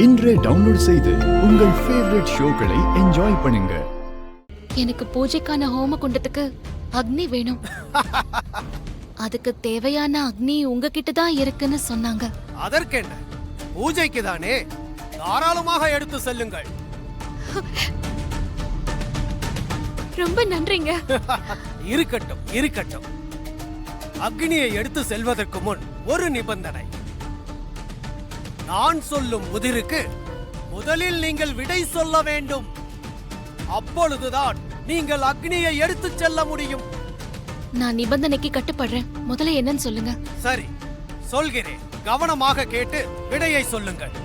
இன்றே டவுன்லோட் செய்து உங்கள் ஃபேவரட் ஷோக்களை என்ஜாய் பண்ணுங்க. எனக்கு பூஜைக்கான ஹோம குண்டத்துக்கு அக்னி வேணும். அதுக்கு தேவையான அக்னி உங்ககிட்ட தான் இருக்குன்னு சொன்னாங்க. அதற்கென்ன, பூஜைக்கு தானே, தாராளமாக எடுத்து செல்லுங்கள். ரொம்ப நன்றிங்க. இருக்கட்டும் இருக்கட்டும். அக்னியை எடுத்து செல்வதற்கு முன் ஒரு நிபந்தனை. நான் சொல்லும் உதிருக்கு முதலில் நீங்கள் விடை சொல்ல வேண்டும். அப்பொழுதுதான் நீங்கள் அக்னியை எடுத்துச் செல்ல முடியும். நான் நிபந்தனைக்கு கட்டுப்படுறேன். முதல்ல என்னன்னு சொல்லுங்க. சரி, சொல்கிறேன். கவனமாக கேட்டு விடையை சொல்லுங்கள்.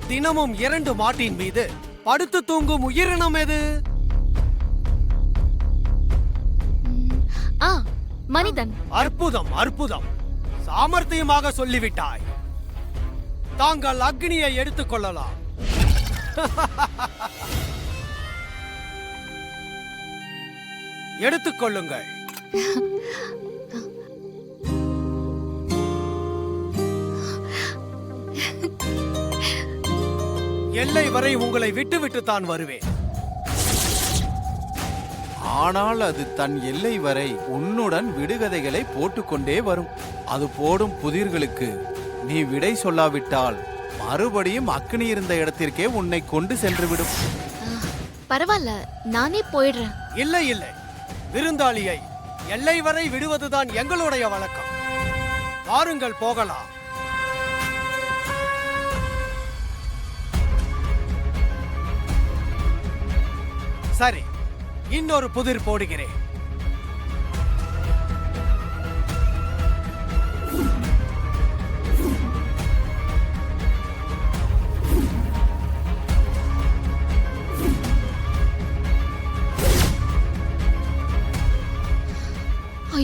தினமும் 2 மாட்டின் மீது படுத்து தூங்கும் உயிரினம் எது? மனிதன். அற்புதம் அற்புதம், சாமர்த்தியமாக சொல்லிவிட்டாய். தாங்கள் அக்னியை எடுத்துக் கொள்ளலாம். எடுத்துக்கொள்ளுங்கள். எல்லை வரை உங்களை விட்டு தான் வருவேன். ஆனால் அது தன் எல்லை வரை உன்னுடன் விடுகதைகளை போட்டுக்கொண்டே வரும். அது போடும் புதிர்களுக்கு நீ விடை சொல்லாவிட்டால் மறுபடியும் அக்னி இருந்த இடத்திற்கே உன்னை கொண்டு சென்றுவிடும். பரவாயில்ல, நானே போயிடுறேன். இல்லை இல்லை, விருந்தாளியை எல்லை வரை விடுவதுதான் எங்களுடைய வழக்கம். வாருங்கள், போகலாம். சரி, இன்னொரு புதிர் போடுகிறேன்.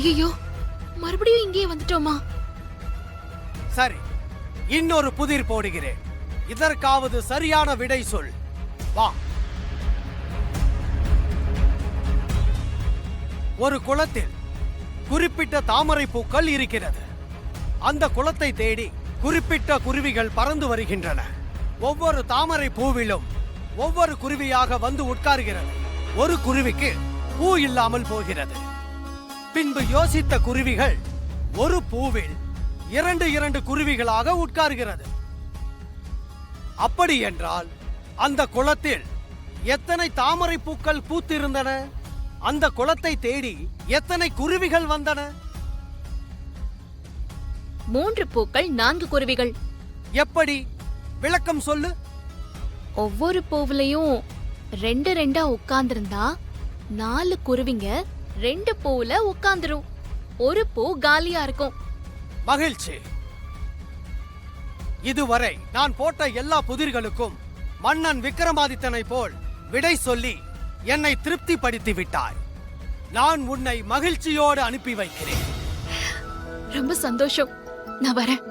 ஐயோ, மறுபடியும் இங்கே வந்துட்டோமா? சரி, இன்னொரு புதிர் போடுகிறேன். இதற்காவது சரியான விடை சொல். வா. ஒரு குளத்தில் குறிப்பிட்ட தாமரை பூக்கள் இருக்கிறது. அந்த குளத்தை தேடி குறிப்பிட்ட குருவிகள் பறந்து வருகின்றன. ஒவ்வொரு தாமரை பூவிலும் ஒவ்வொரு குருவியாக வந்து உட்கார்கிறது. ஒரு குருவிக்கு பூ இல்லாமல் போகிறது. பின்பு யோசித்த குருவிகள் ஒரு பூவில் 2 குருவிகளாக உட்கார்கிறது. அப்படி என்றால் அந்த குளத்தில் எத்தனை தாமரை பூக்கள் பூத்திருந்தன? அந்த குளத்தை தேடி எத்தனை குருவிகள் வந்தன? 3 பூக்கள் 4 குருவிகள். எப்படி? விளக்கம் சொல்லு. ஒவ்வொரு பூவிலையும் 2 உட்கார்ந்திருந்தா 4 குருவிங்க 2 பூவுல உட்கார்ந்துரும். ஒரு பூ காலியா இருக்கும். மகிழ்ச்சி. இதுவரை நான் போட்ட எல்லா புதிர்களுக்கும் மன்னன் விக்ரமாதித்தனை போல் விடை சொல்லி என்னை திருப்திப்படுத்தி விட்டாய். நான் உன்னை மகிழ்ச்சியோடு அனுப்பி வைக்கிறேன். ரொம்ப சந்தோஷம். நான் வரேன்.